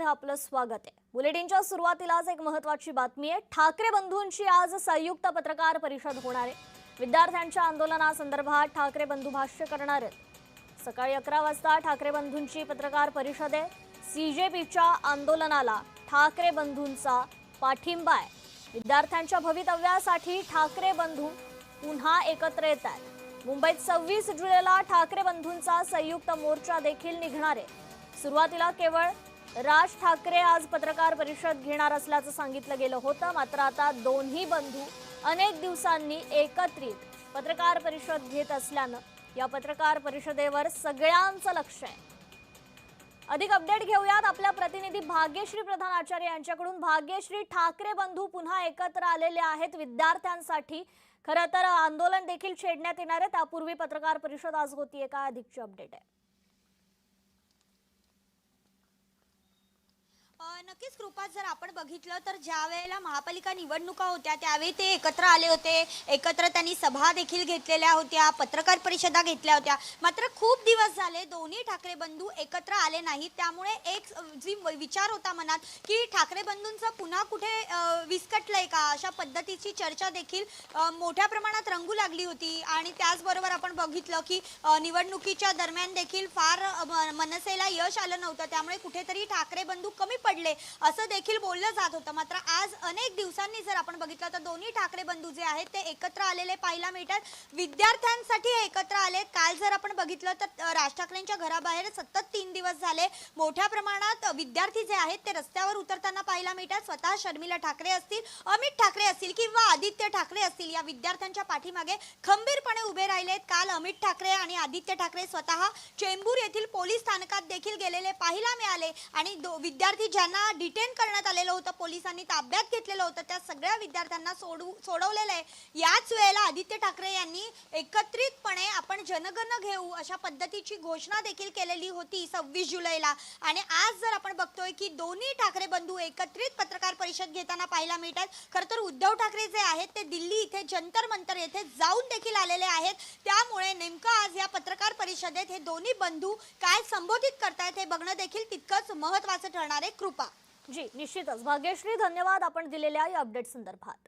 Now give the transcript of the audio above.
बुलेटिनमध्ये आपलं स्वागत आहे। बुलेटिनच्या सुरुवातीलाच एक महत्त्वाची बातमी आहे। ठाकरे बंधूंची आज संयुक्त पत्रकार परिषद होणार आहे। विद्यार्थ्यांच्या आंदोलनासंदर्भात ठाकरे बंधू भाष्य करणार आहेत। सकाळी 11 वाजता ठाकरे बंधूंची पत्रकार परिषद आहे। सीजेपीच्या आंदोलनाला ठाकरे बंधूंचा पाठिंबा आहे। विद्यार्थ्यांच्या भवितव्यासाठी ठाकरे बंधू पुन्हा एकत्र येत आहेत। मुंबईत 26 जुलैला ठाकरे बंधूंचा संयुक्त मोर्चा देखील निघणार आहे। सुरुवातीला केवळ राज ठाकरे आज पत्रकार परिषद घेणार असल्याचं सांगितलं गेलं होतं, मात्र आता दोन्ही बंधू अनेक दिवसांनी एकत्रित पत्रकार परिषद घेत असल्यानं या पत्रकार परिषदेवर सगळ्यांचं लक्ष आहे। अधिक अपडेट घेऊयात आपल्या प्रतिनिधी भाग्यश्री प्रधान आचार्य यांच्याकडून। भाग्यश्री, ठाकरे बंधू पुन्हा एकत्र आलेले आहेत विद्यार्थ्यांसाठी। खरं तर आंदोलन देखील छेडण्यात येणार आहे, त्यापूर्वी पत्रकार परिषद आज होतीये, काय अधिकची अपडेट आहे? नक्कीच कृपा, जर आपण बघितलं तर ज्या वेळेला महापालिका निवडणुका होत्या त्यावेळी ते एकत्र आले होते। एकत्र त्यांनी सभा देखील घेतलेल्या होत्या, पत्रकार परिषदा घेतल्या होत्या। मात्र खूप दिवस झाले दोन्ही ठाकरे बंधू एकत्र आले नाहीत। त्यामुळे एक जी विचार होता मनात की ठाकरे बंधूंचं पुन्हा कुठे विस्कटलंय का, अशा पद्धतीची चर्चा देखील मोठ्या प्रमाणात रंगू लागली होती। आणि त्याचबरोबर आपण बघितलं की निवडणुकीच्या दरम्यान देखील फार मनसेला यश आलं नव्हतं, त्यामुळे कुठेतरी ठाकरे बंधू कमी पडले असं देखील बोललं जात होतं। मात्र आज अनेक दिवसांनी जर आपण बघितलं तर दोन्ही ठाकरे बंधू जे आहेत ते एकत्र आलेले पाहायला मिळतात। विद्यार्थ्यांसाठी एकत्र आले। काल जर आपण बघितलं तर राज ठाकरेंच्या घराबाहेर सतत 3 दिवस झाले मोठ्या प्रमाणात विद्यार्थी जे आहेत ते रस्त्यावर उतरताना पाहायला मिळतात। स्वतः शर्मिला ठाकरे असतील, अमित ठाकरे असतील किंवा आदित्य ठाकरे असतील, या विद्यार्थ्यांच्या पाठीमागे खंबीरपणे उभे राहिलेत। काल अमित ठाकरे आणि आदित्य ठाकरे स्वतः चेंबूर येथील पोलीस स्थानकात देखील गेलेले पाहायला मिळाले। आणि विद्यार्थी ज्यांना डिटेन करण्यात आलेलं होतं, पोलिसांनी ताब्यात घेतलेलं होतं, त्या सगळ्या विद्यार्थ्यांना सोडवलेलं आहे। याच वेळेला आदित्य ठाकरे यांनी एकत्रितपणे आपण जनगण घेऊ अशा पद्धतीची घोषणा देखील केलेली होती 26 जुलैला। आणि आज जर आपण बघतोय की दोन्ही ठाकरे बंधू एकत्रित पत्रकार परिषद घेताना पाहायला मिळतात। खरं तर उद्धव ठाकरे जे आहेत ते दिल्ली इथे जंतर मंतर येथे जाऊन देखील आलेले आहेत। त्यामुळे नेमकं आज या पत्रकार परिषदेत हे दोन्ही बंधू काय संबोधित करतायत हे बघणं देखील तितकंच महत्त्वाचं ठरणार आहे। कृपा जी, निश्चितच भाग्यश्री, धन्यवाद आपण दिलेल्या या अपडेट संदर्भात।